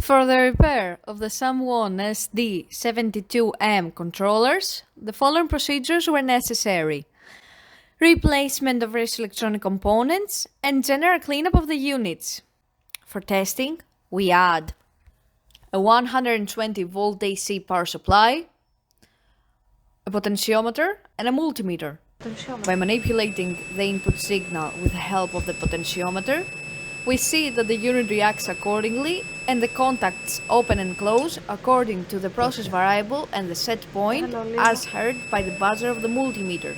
For the repair of the Samwon SD-72M controllers, the following procedures were necessary: replacement of various electronic components and general cleanup of the units. For testing, we add a 120 volt AC power supply, a potentiometer and a multimeter. By manipulating the input signal with the help of the potentiometer, we see that the unit reacts accordingly and the contacts open and close according to the process variable and the set point as heard by the buzzer of the multimeter.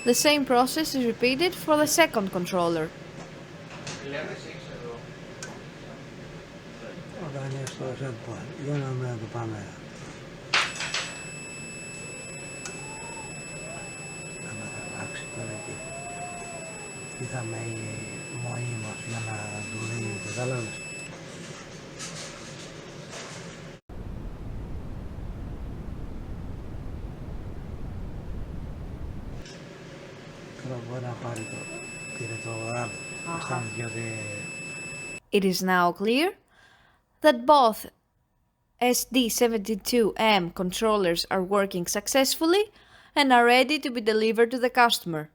The same process is repeated for the second controller. It is now clear that both SD-72M controllers are working successfully and are ready to be delivered to the customer.